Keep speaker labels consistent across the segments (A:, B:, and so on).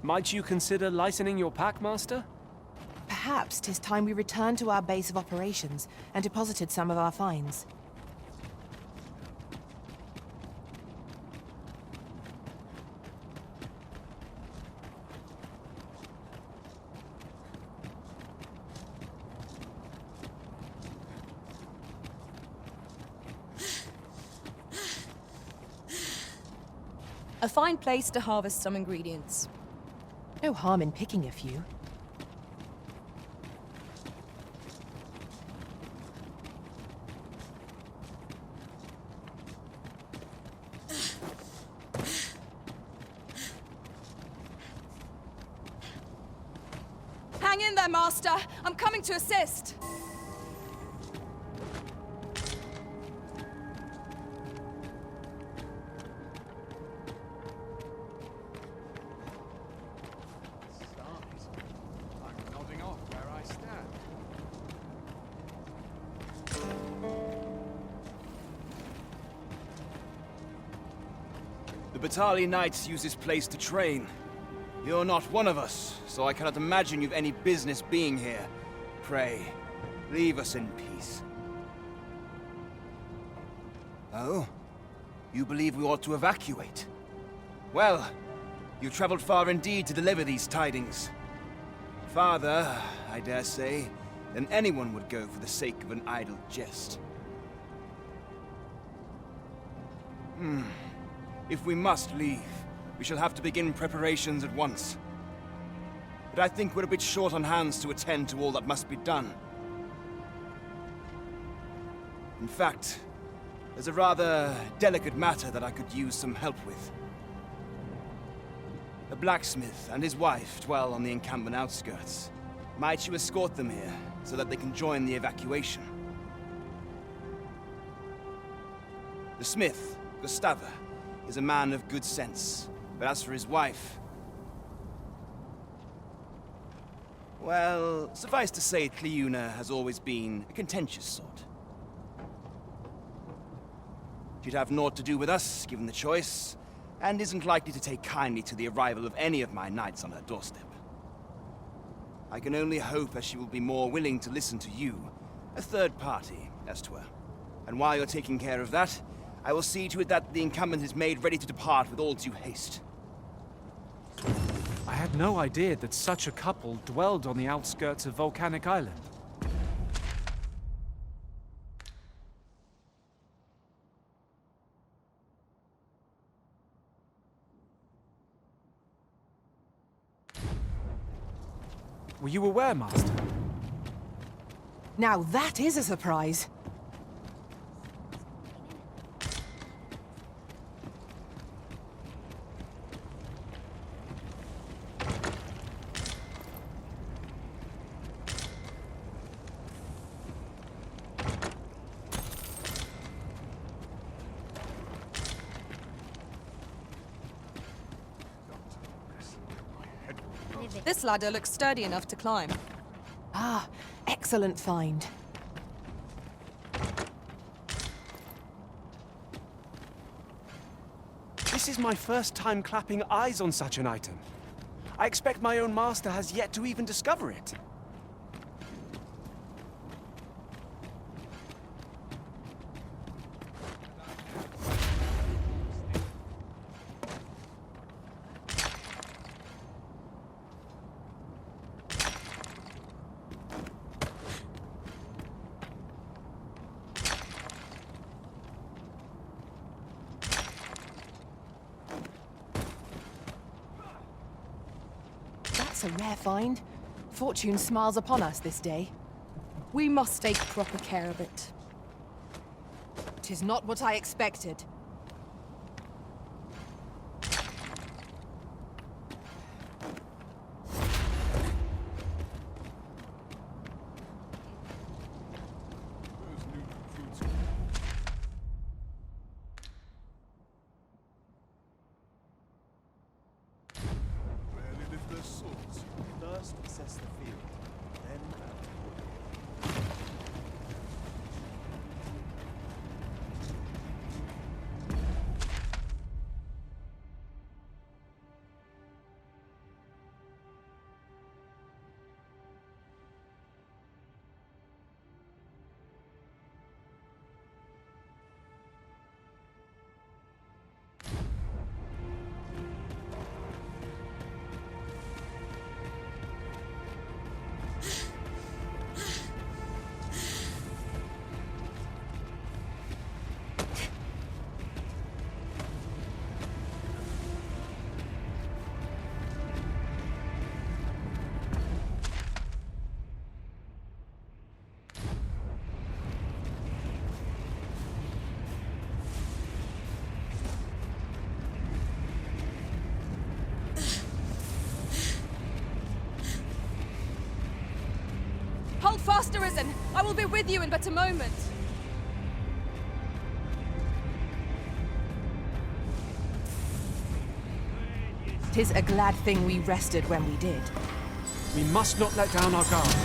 A: Might you consider lightening your pack, Master?
B: Perhaps 'tis time we returned to our base of operations and deposited some of our finds.
C: A fine place to harvest some ingredients.
B: No harm in picking a few.
C: Hang in there, Master! I'm coming to assist!
D: The Batali Knights use this place to train. You're not one of us, so I cannot imagine you've any business being here. Pray, leave us in peace. Oh? You believe we ought to evacuate? Well, you've traveled far indeed to deliver these tidings. Farther, I dare say, than anyone would go for the sake of an idle jest. If we must leave, we shall have to begin preparations at once. But I think we're a bit short on hands to attend to all that must be done. In fact, there's a rather delicate matter that I could use some help with. A blacksmith and his wife dwell on the encampment outskirts. Might you escort them here, so that they can join the evacuation? The smith, Gustava, is a man of good sense, but as for his wife... well, suffice to say, Cleuna has always been a contentious sort. She'd have naught to do with us, given the choice, and isn't likely to take kindly to the arrival of any of my knights on her doorstep. I can only hope that she will be more willing to listen to you, a third party, as 'twere. And while you're taking care of that, I will see to it that the encampment is made ready to depart with all due haste.
A: I had no idea that such a couple dwelled on the outskirts of Volcanic Island. Were you aware, Master?
B: Now that is a surprise.
C: This ladder looks sturdy enough to climb.
B: Ah, excellent find.
A: This is my first time clapping eyes on such an item. I expect my own master has yet to even discover it.
B: That's a rare find. Fortune smiles upon us this day.
C: We must take proper care of it.
B: 'Tis not what I expected.
E: First assess the field, then
C: Hold fast, Arisen! I will be with you in but a moment.
B: 'Tis a glad thing we rested when we did.
A: We must not let down our guard.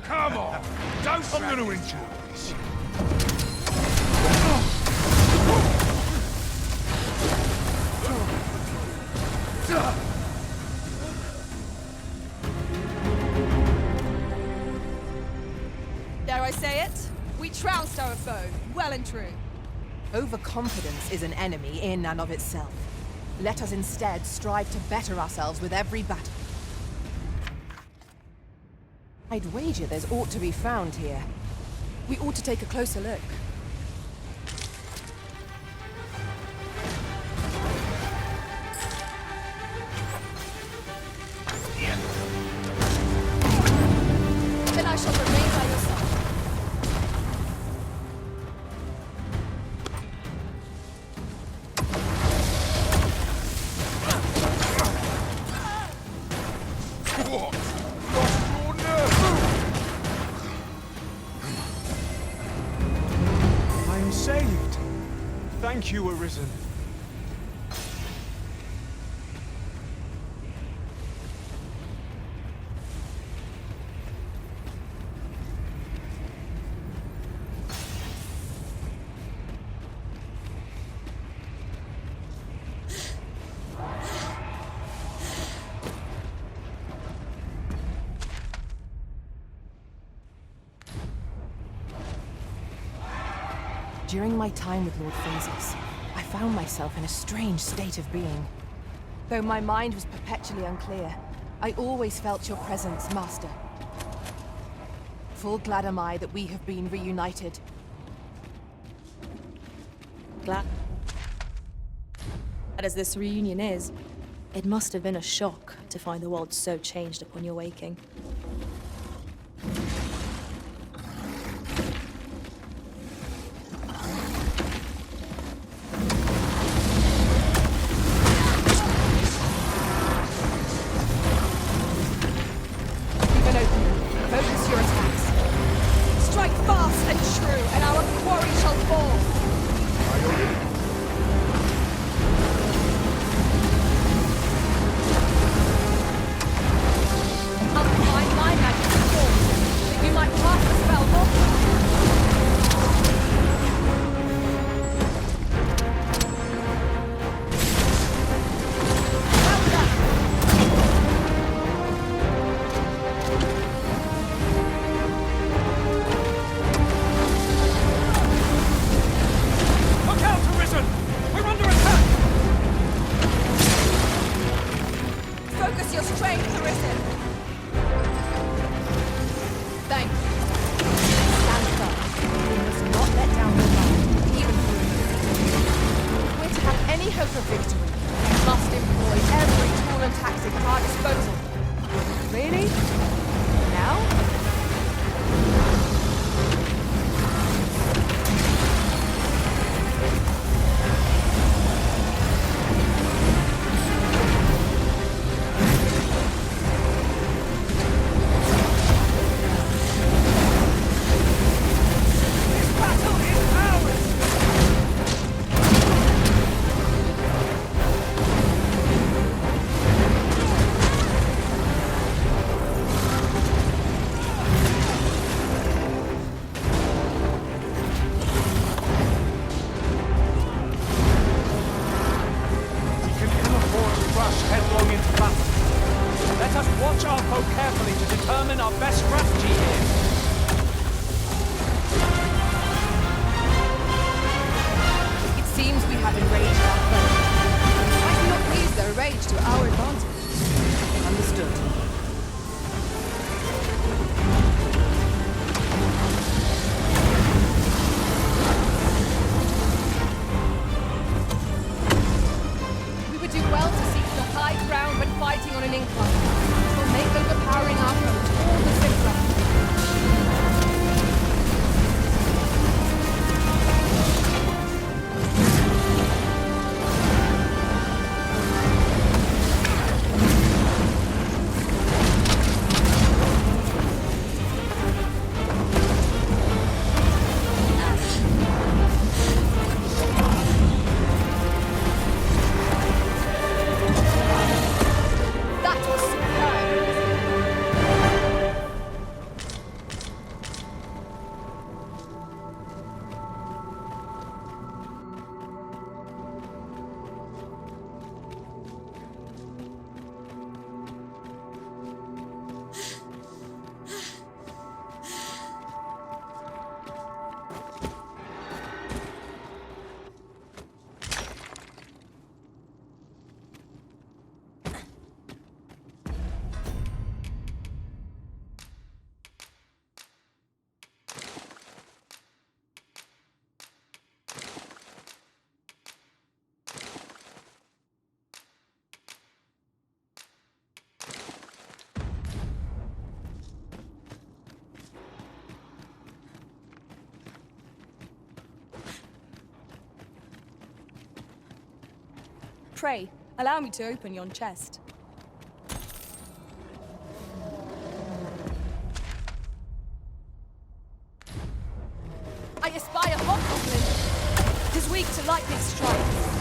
F: Come on! Don't I'm gonna enjoy this.
C: Dare I say it? We trounced our foe, well and true.
B: Overconfidence is an enemy in and of itself. Let us instead strive to better ourselves with every battle. I'd wager there's aught to be found here.
C: We ought to take a closer look. Then I shall remain by your side.
F: What? Lost your nerve?
A: I am saved. Thank you, Arisen.
B: During my time with Lord Phases, I found myself in a strange state of being. Though my mind was perpetually unclear, I always felt your presence, Master. Full glad am I that we have been reunited.
G: Glad as this reunion is, it must have been a shock to find the world so changed upon your waking.
B: Even open. Focus your attacks.
C: Strike fast and true, and our quarry shall fall. I'll combine my magic with yours, that you might pass the spell more. Well done. Pray, allow me to open yon chest. I espy a hobgoblin. 'Tis weak to lightning strikes.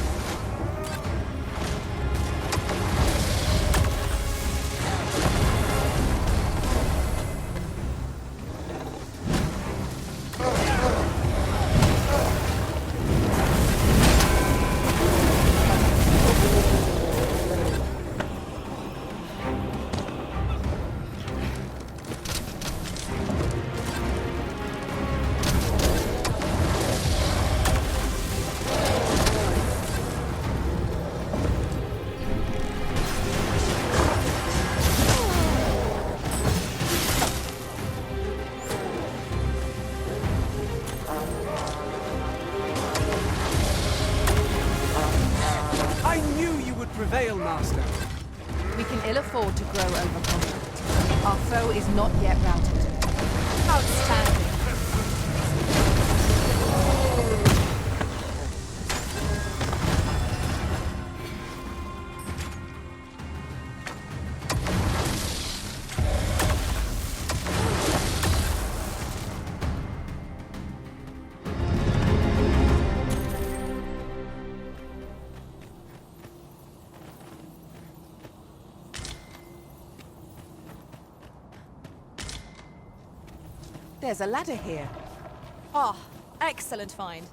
A: Prevail, Master.
B: We can ill afford to grow overconfident. Our foe is not yet routed.
C: Outstanding.
B: There's a ladder here.
C: Ah, excellent find.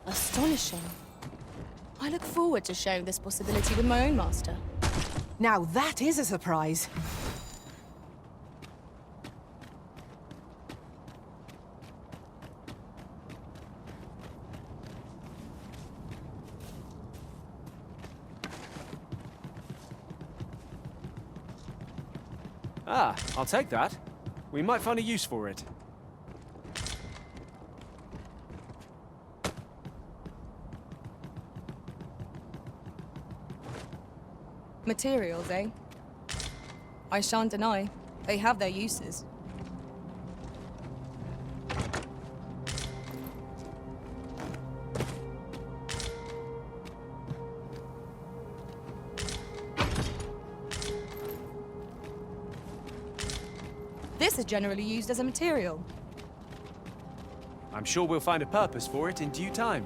G: Astonishing. I look forward to sharing this possibility with my own master.
B: Now that is a surprise.
A: Ah, I'll take that. We might find a use for it.
C: Materials, eh? I shan't deny. They have their uses. This is generally used as a material.
A: I'm sure we'll find a purpose for it in due time.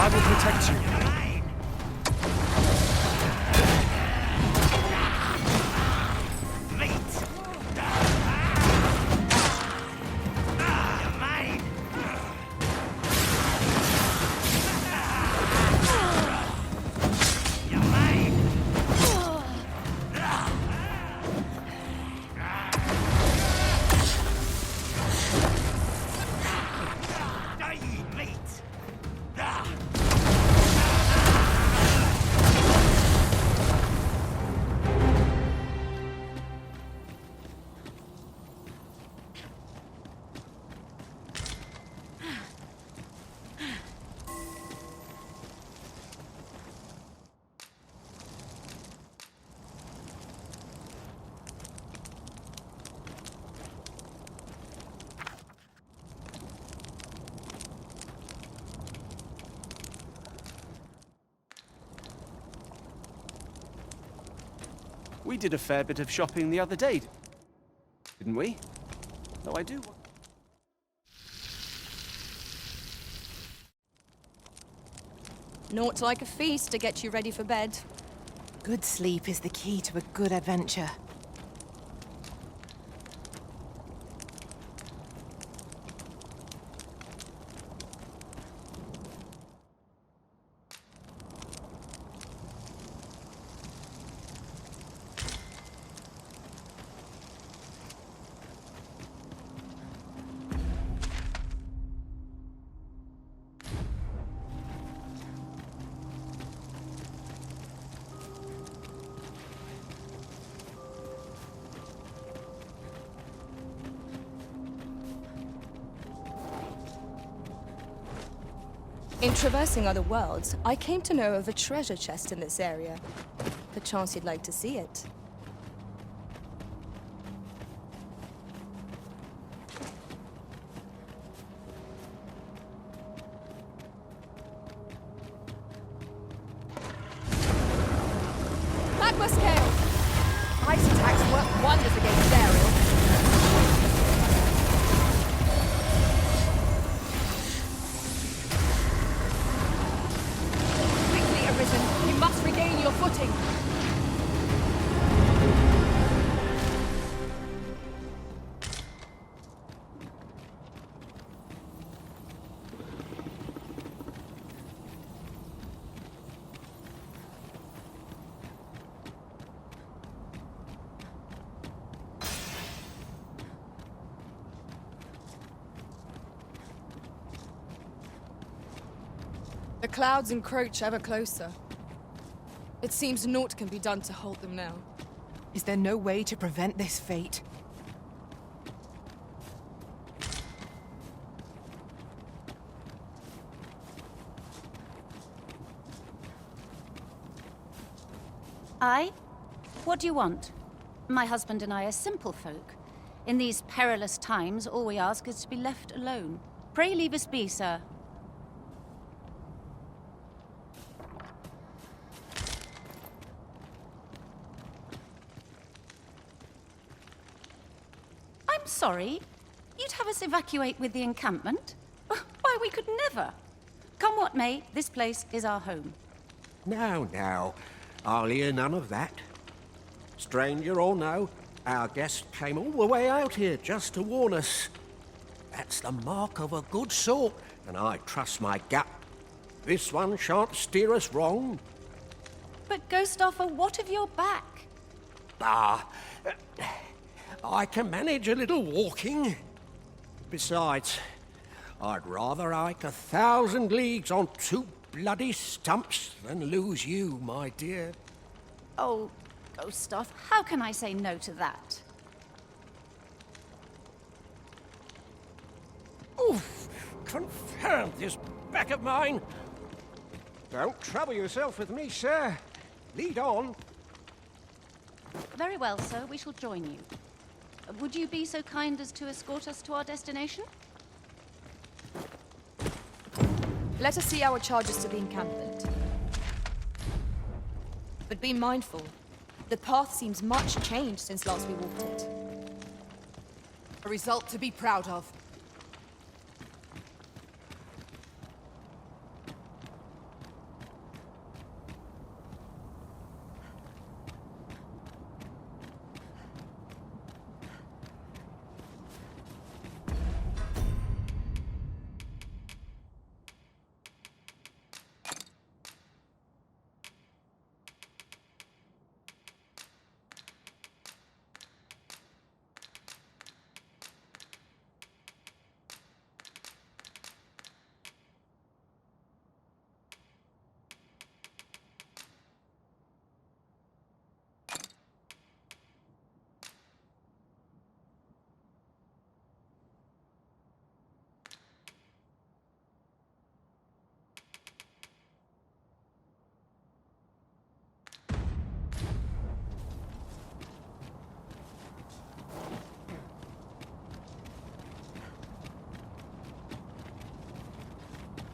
A: I will protect you. We did a fair bit of shopping the other day, didn't we? Though I do...
B: Naught like a feast to get you ready for bed. Good sleep is the key to a good adventure. In traversing other worlds, I came to know of a treasure chest in this area. Perchance you'd like to see it. Magma scale! Ice attacks work wonders against aerial. Arisen, you must regain your footing. The clouds encroach ever closer. It seems naught can be done to halt them now. Is there no way to prevent this fate?
H: Aye? What do you want? My husband and I are simple folk. In these perilous times, all we ask is to be left alone. Pray leave us be, sir. I'm sorry. You'd have us evacuate with the encampment? Why, we could never. Come what may, this place is our home.
I: Now, I'll hear none of that. Stranger or no, our guest came all the way out here just to warn us. That's the mark of a good sort, and I trust my gut. This one shan't steer us wrong.
H: But Ghostoffer, what of your back?
I: I can manage a little walking. Besides, I'd rather hike 1,000 leagues on 2 bloody stumps than lose you, my dear.
H: Oh, Ghostoff, how can I say no to that?
I: Oof! Confound this back of mine! Don't trouble yourself with me, sir. Lead on.
H: Very well, sir, we shall join you. Would you be so kind as to escort us to our destination?
B: Let us see our charges to the encampment. But be mindful. The path seems much changed since last we walked it. A result to be proud of.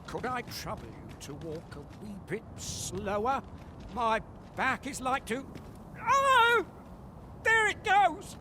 I: Could I trouble you to walk a wee bit slower? My back is like to... Oh! There it goes!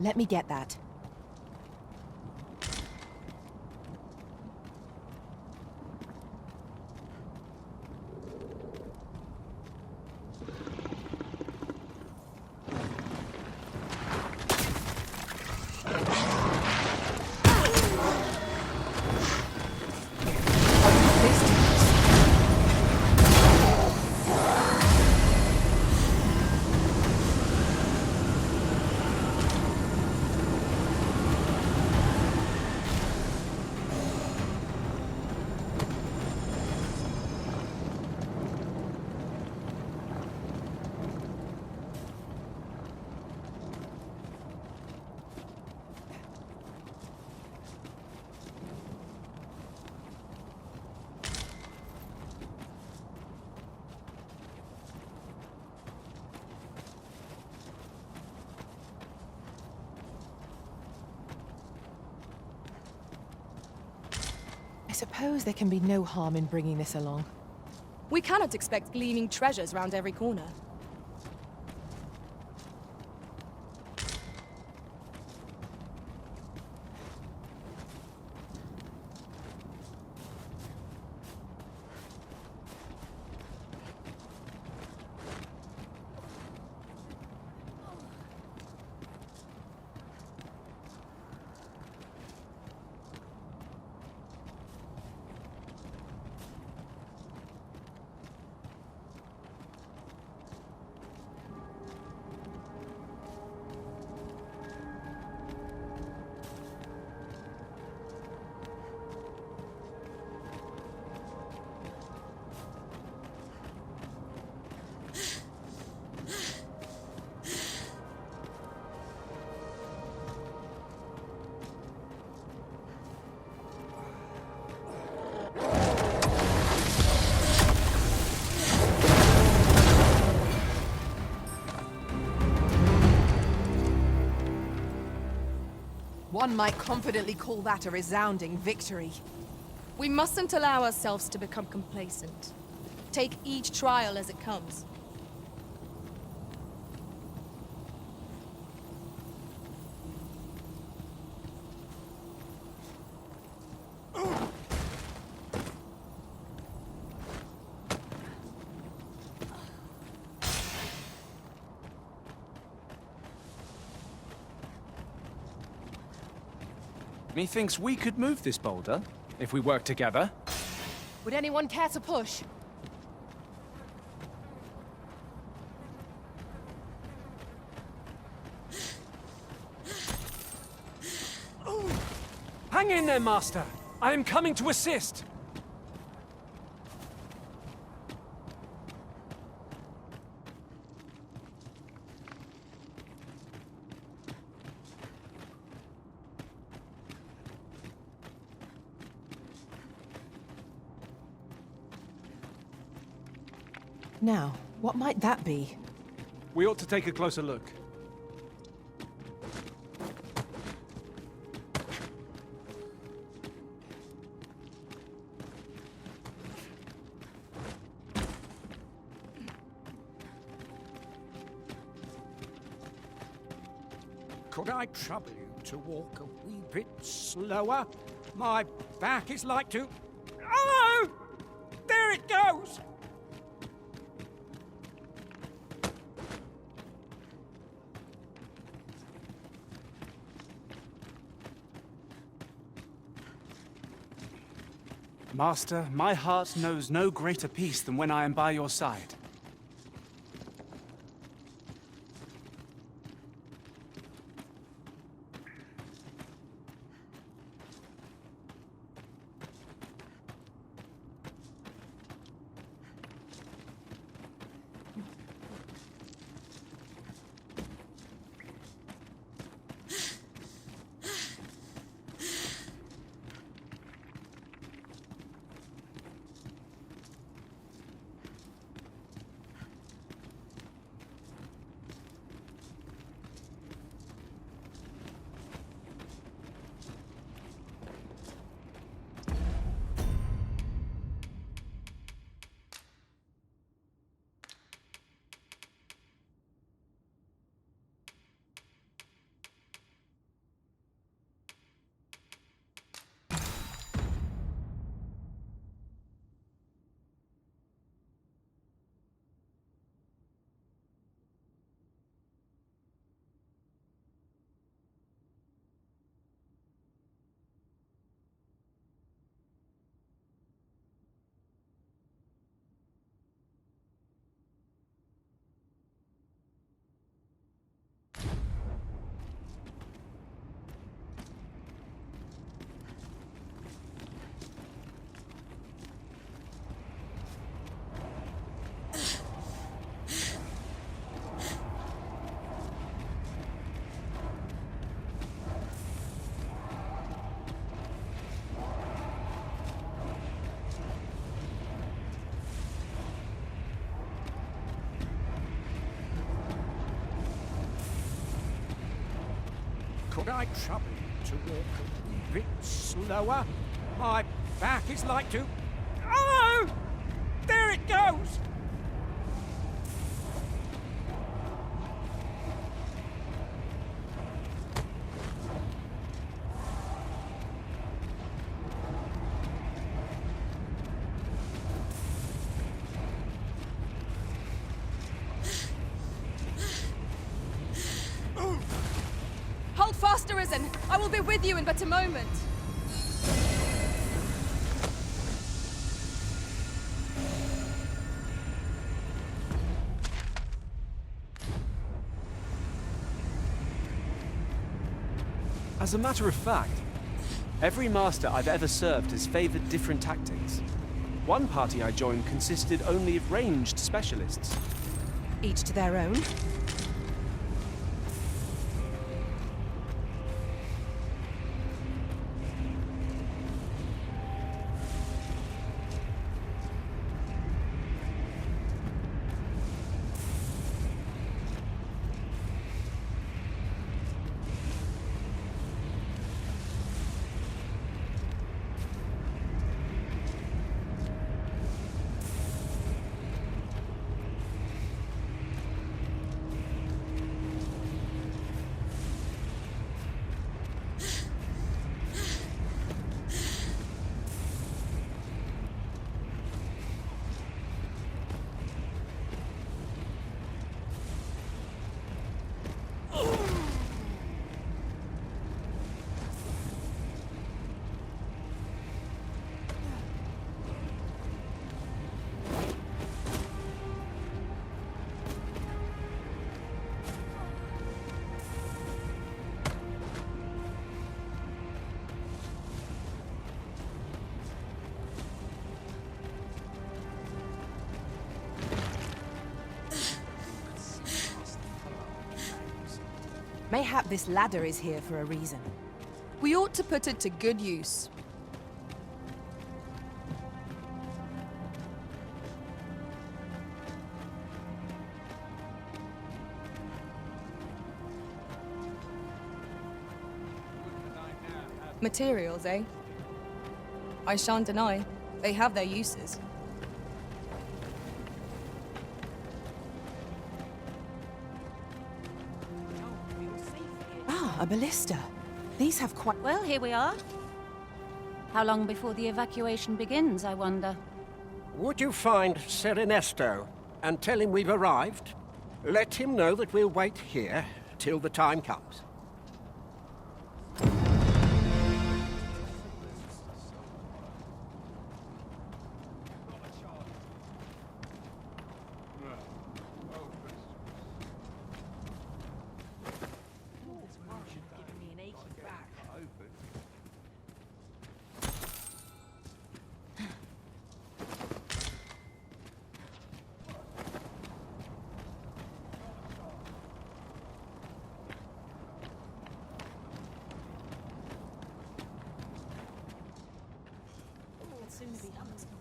B: Let me get that. I suppose there can be no harm in bringing this along.
C: We cannot expect gleaming treasures round every corner.
B: One might confidently call that a resounding victory.
C: We mustn't allow ourselves to become complacent. Take each trial as it comes.
A: Methinks we could move this boulder, if we work together.
B: Would anyone care to push?
A: Hang in there, Master! I am coming to assist!
B: Now, what might that be?
A: We ought to take a closer look.
I: Could I trouble you to walk a wee bit slower? My back is like to... Oh! There it goes!
A: Master, my heart knows no greater peace than when I am by your side.
I: Could I trouble you to walk a bit slower? My back is like to... Oh! There it goes!
C: Hold fast, Arisen! I will be with you in but a moment.
A: As a matter of fact, every master I've ever served has favored different tactics. One party I joined consisted only of ranged specialists.
B: Each to their own. Mayhap this ladder is here for a reason.
C: We ought to put it to good use. Materials, eh? I shan't deny, they have their uses.
B: A ballista. These have quite...
H: Well, here we are. How long before the evacuation begins, I wonder?
I: Would you find Sir Ernesto and tell him we've arrived? Let him know that we'll wait here till the time comes.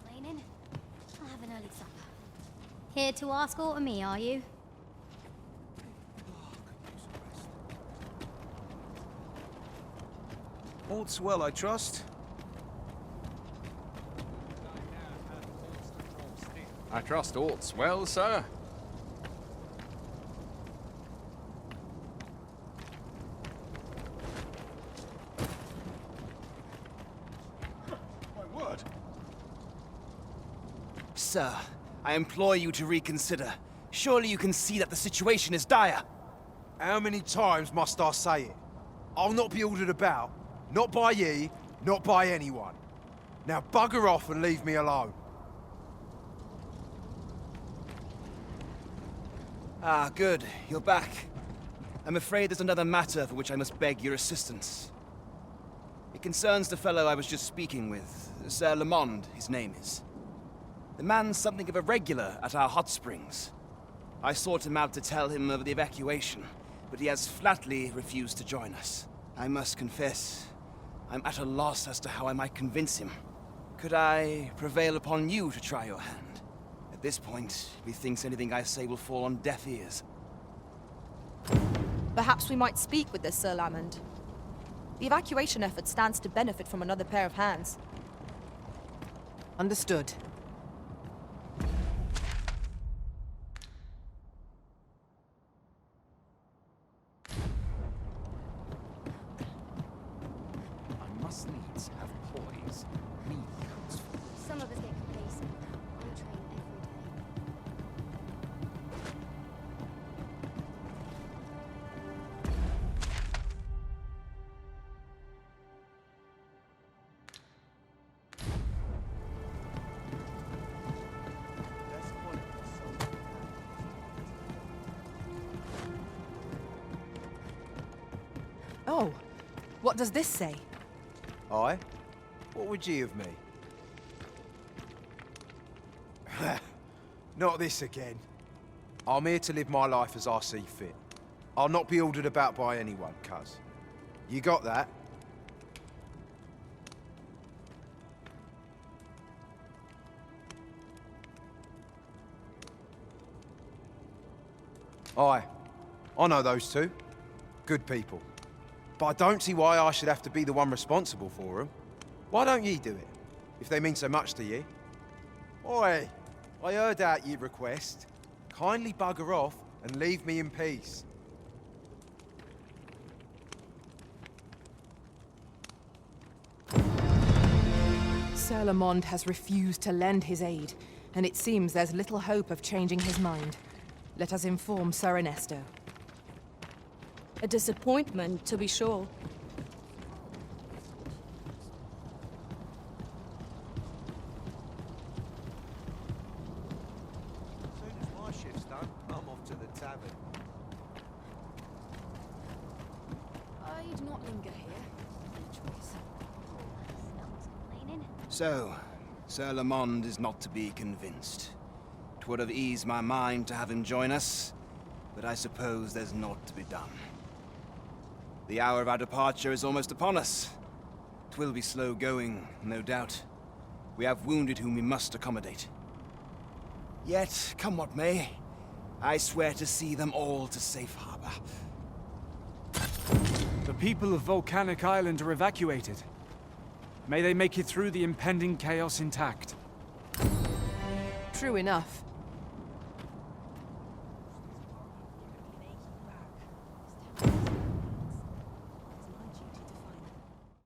J: Complaining. I'll have an early supper. Here to ask aught of me, are you?
E: All's well, I trust.
K: I trust all's well, sir.
E: My word.
D: Sir, I implore you to reconsider. Surely you can see that the situation is dire.
E: How many times must I say it? I'll not be ordered about. Not by ye, not by anyone. Now bugger off and leave me alone.
D: Ah, good. You're back. I'm afraid there's another matter for which I must beg your assistance. It concerns the fellow I was just speaking with. Sir Lamond, his name is. The man's something of a regular at our hot springs. I sought him out to tell him of the evacuation, but he has flatly refused to join us. I must confess, I'm at a loss as to how I might convince him. Could I prevail upon you to try your hand? At this point, methinks anything I say will fall on deaf ears.
C: Perhaps we might speak with this Sir Lamond.
B: The evacuation effort stands to benefit from another pair of hands. Understood.
A: I must needs have poise. Me comes first.
J: Some of us get complacent. I train every day.
B: Oh, what does this say?
E: Aye? What would ye of me? Not this again. I'm here to live my life as I see fit. I'll not be ordered about by anyone, cuz. You got that? Aye. I know those two. Good people. But I don't see why I should have to be the one responsible for them. Why don't ye do it, if they mean so much to ye? Oi, I heard out your request. Kindly bugger off and leave me in peace.
B: Sir Lamond has refused to lend his aid, and it seems there's little hope of changing his mind. Let us inform Sir Ernesto.
G: A disappointment, to be sure.
I: As soon as my shift's done, I'm off to the tavern.
B: I'd not linger here. No choice.
J: No one's complaining.
D: So, Sir Lamond is not to be convinced. 'Twould have eased my mind to have him join us, but I suppose there's naught to be done. The hour of our departure is almost upon us. 'Twill be slow going, no doubt. We have wounded whom we must accommodate. Yet, come what may, I swear to see them all to safe harbor.
A: The people of Volcanic Island are evacuated. May they make it through the impending chaos intact.
B: True enough.